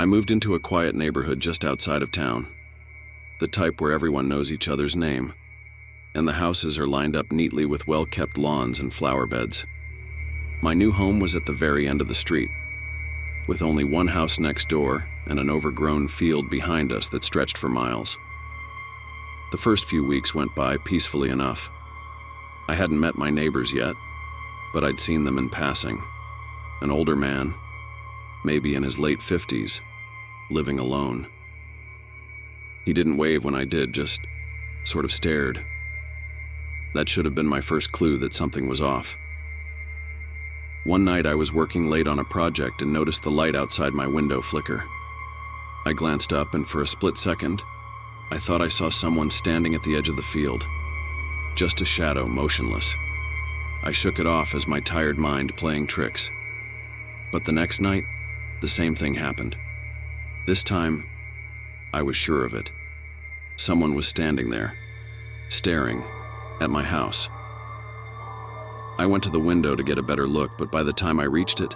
I moved into a quiet neighborhood just outside of town, the type where everyone knows each other's name, and the houses are lined up neatly with well-kept lawns and flower beds. My new home was at the very end of the street, with only one house next door and an overgrown field behind us that stretched for miles. The first few weeks went by peacefully enough. I hadn't met my neighbors yet, but I'd seen them in passing. An older man, maybe in his late 50s, living alone. He didn't wave when I did, just sort of stared. That should have been my first clue that something was off. One night I was working late on a project and noticed the light outside my window flicker. I glanced up, and for a split second, I thought I saw someone standing at the edge of the field. Just a shadow, motionless. I shook it off as my tired mind playing tricks. But the next night, the same thing happened. This time, I was sure of it. Someone was standing there, staring at my house. I went to the window to get a better look, but by the time I reached it,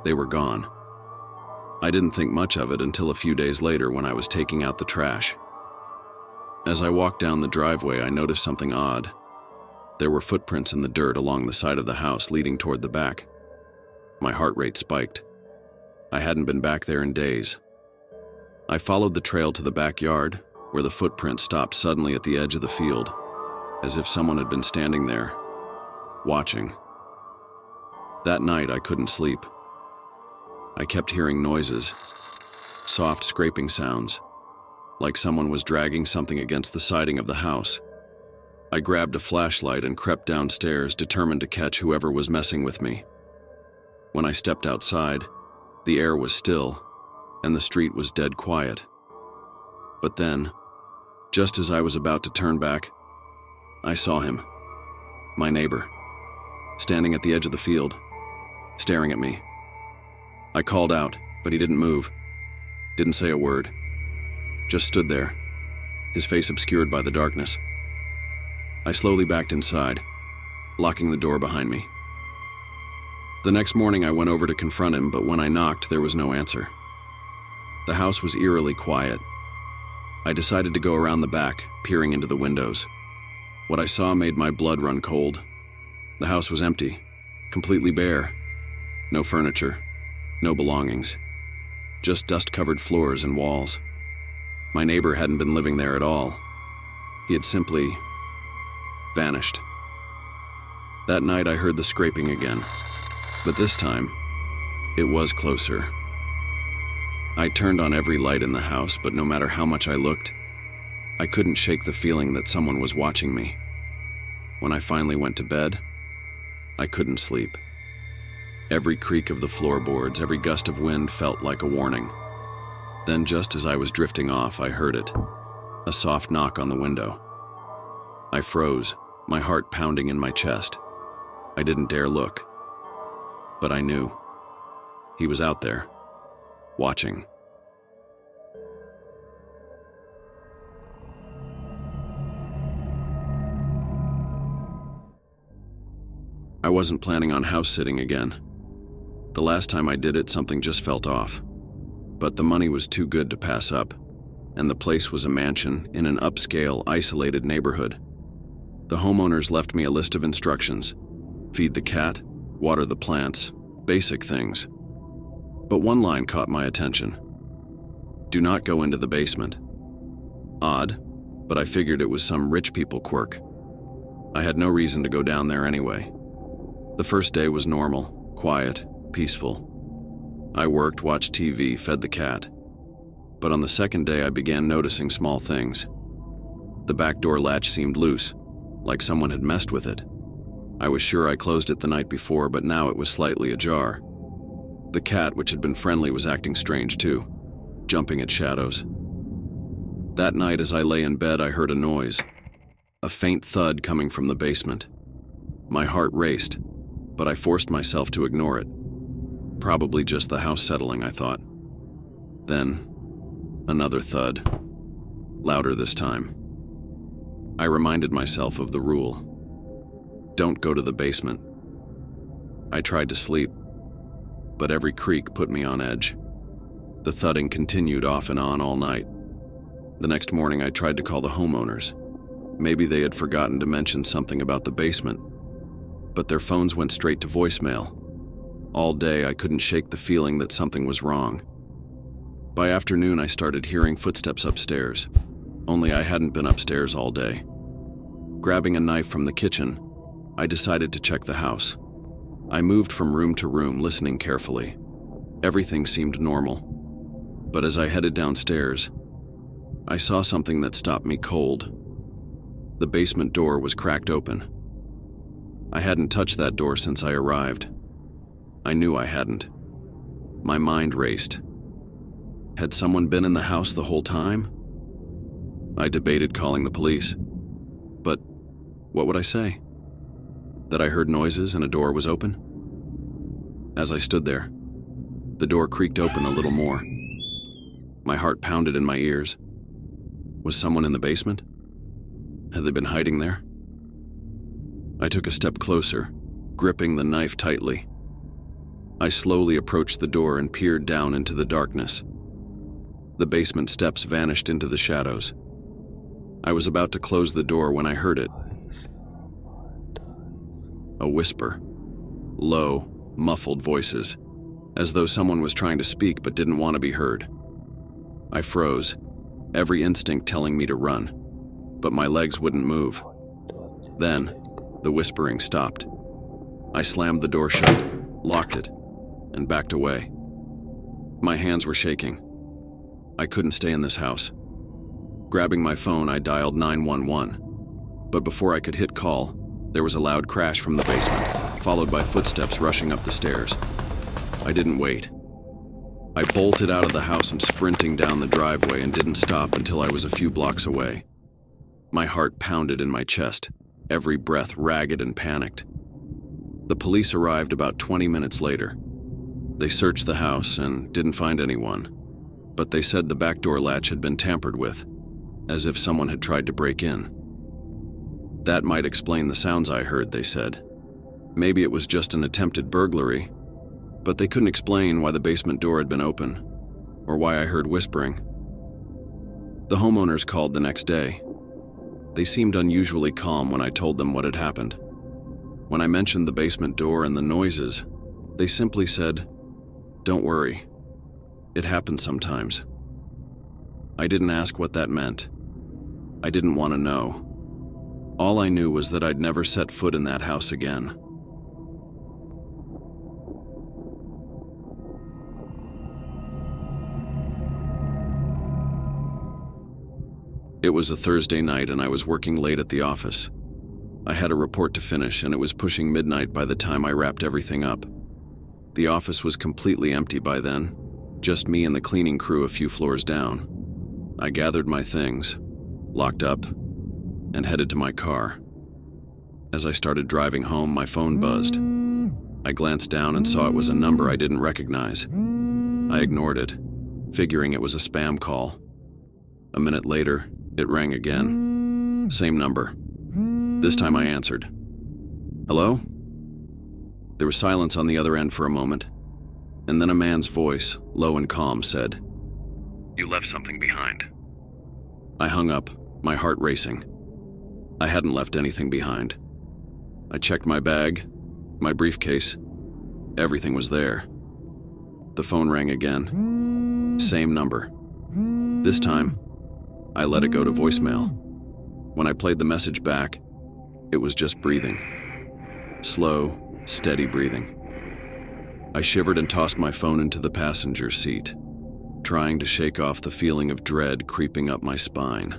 they were gone. I didn't think much of it until a few days later when I was taking out the trash. As I walked down the driveway, I noticed something odd. There were footprints in the dirt along the side of the house leading toward the back. My heart rate spiked. I hadn't been back there in days. I followed the trail to the backyard, where the footprint stopped suddenly at the edge of the field, as if someone had been standing there, watching. That night, I couldn't sleep. I kept hearing noises, soft scraping sounds, like someone was dragging something against the siding of the house. I grabbed a flashlight and crept downstairs, determined to catch whoever was messing with me. When I stepped outside, the air was still, and the street was dead quiet. But then, just as I was about to turn back, I saw him, my neighbor, standing at the edge of the field, staring at me. I called out, but he didn't move, didn't say a word, just stood there, his face obscured by the darkness. I slowly backed inside, locking the door behind me. The next morning I went over to confront him, but when I knocked, there was no answer. The house was eerily quiet. I decided to go around the back, peering into the windows. What I saw made my blood run cold. The house was empty, completely bare. No furniture, no belongings, just dust-covered floors and walls. My neighbor hadn't been living there at all. He had simply vanished. That night I heard the scraping again, but this time, it was closer. I turned on every light in the house, but no matter how much I looked, I couldn't shake the feeling that someone was watching me. When I finally went to bed, I couldn't sleep. Every creak of the floorboards, every gust of wind felt like a warning. Then, just as I was drifting off, I heard it, a soft knock on the window. I froze, my heart pounding in my chest. I didn't dare look, but I knew. He was out there, watching. I wasn't planning on house-sitting again. The last time I did it, something just felt off. But the money was too good to pass up, and the place was a mansion in an upscale, isolated neighborhood. The homeowners left me a list of instructions: feed the cat, water the plants, basic things. But one line caught my attention: do not go into the basement. Odd, but I figured it was some rich people quirk. I had no reason to go down there anyway. The first day was normal, quiet, peaceful. I worked, watched TV, fed the cat. But on the second day, I began noticing small things. The back door latch seemed loose, like someone had messed with it. I was sure I closed it the night before, but now it was slightly ajar. The cat, which had been friendly, was acting strange too, jumping at shadows. That night, as I lay in bed, I heard a noise, a faint thud coming from the basement. My heart raced, but I forced myself to ignore it. Probably just the house settling, I thought. Then, another thud, louder this time. I reminded myself of the rule: don't go to the basement. I tried to sleep, but every creak put me on edge. The thudding continued off and on all night. The next morning, I tried to call the homeowners. Maybe they had forgotten to mention something about the basement, but their phones went straight to voicemail. All day, I couldn't shake the feeling that something was wrong. By afternoon, I started hearing footsteps upstairs, only I hadn't been upstairs all day. Grabbing a knife from the kitchen, I decided to check the house. I moved from room to room, listening carefully. Everything seemed normal. But as I headed downstairs, I saw something that stopped me cold. The basement door was cracked open. I hadn't touched that door since I arrived. I knew I hadn't. My mind raced. Had someone been in the house the whole time? I debated calling the police. But what would I say? That I heard noises and a door was open? As I stood there, the door creaked open a little more. My heart pounded in my ears. Was someone in the basement? Had they been hiding there? I took a step closer, gripping the knife tightly. I slowly approached the door and peered down into the darkness. The basement steps vanished into the shadows. I was about to close the door when I heard it. A whisper. Low, muffled voices, as though someone was trying to speak but didn't want to be heard. I froze, every instinct telling me to run, but my legs wouldn't move. Then, the whispering stopped. I slammed the door shut, locked it, and backed away. My hands were shaking. I couldn't stay in this house. Grabbing my phone, I dialed 911. But before I could hit call, there was a loud crash from the basement, followed by footsteps rushing up the stairs. I didn't wait. I bolted out of the house and sprinting down the driveway and didn't stop until I was a few blocks away. My heart pounded in my chest, every breath ragged and panicked. The police arrived about 20 minutes later. They searched the house and didn't find anyone, but they said the back door latch had been tampered with, as if someone had tried to break in. That might explain the sounds I heard, they said. Maybe it was just an attempted burglary, but they couldn't explain why the basement door had been open, or why I heard whispering. The homeowners called the next day. They seemed unusually calm when I told them what had happened. When I mentioned the basement door and the noises, they simply said, "Don't worry. It happens sometimes." I didn't ask what that meant. I didn't want to know. All I knew was that I'd never set foot in that house again. It was a Thursday night and I was working late at the office. I had a report to finish and it was pushing midnight by the time I wrapped everything up. The office was completely empty by then, just me and the cleaning crew a few floors down. I gathered my things, locked up, and headed to my car. As I started driving home, my phone buzzed. I glanced down and saw it was a number I didn't recognize. I ignored it, figuring it was a spam call. A minute later, it rang again. Same number. This time I answered. "Hello?" There was silence on the other end for a moment, and then a man's voice, low and calm, said, "You left something behind." I hung up, my heart racing. I hadn't left anything behind. I checked my bag, my briefcase. Everything was there. The phone rang again. Same number. This time, I let it go to voicemail. When I played the message back, it was just breathing. Slow, steady breathing. I shivered and tossed my phone into the passenger seat, trying to shake off the feeling of dread creeping up my spine.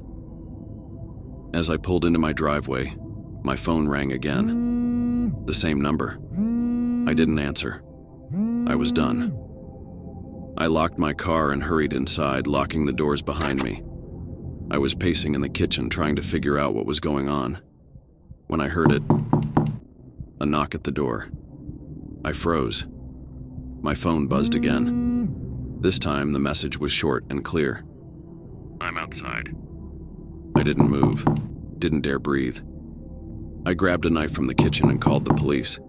As I pulled into my driveway, my phone rang again. The same number. I didn't answer. I was done. I locked my car and hurried inside, locking the doors behind me. I was pacing in the kitchen trying to figure out what was going on, when I heard it. A knock at the door. I froze. My phone buzzed again. This time, the message was short and clear. "I'm outside." I didn't move, didn't dare breathe. I grabbed a knife from the kitchen and called the police.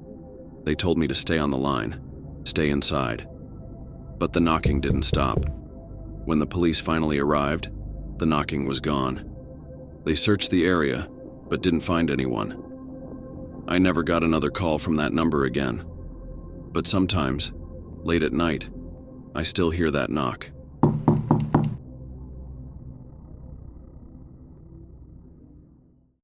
They told me to stay on the line, stay inside. But the knocking didn't stop. When the police finally arrived, the knocking was gone. They searched the area, but didn't find anyone. I never got another call from that number again. But sometimes, late at night, I still hear that knock.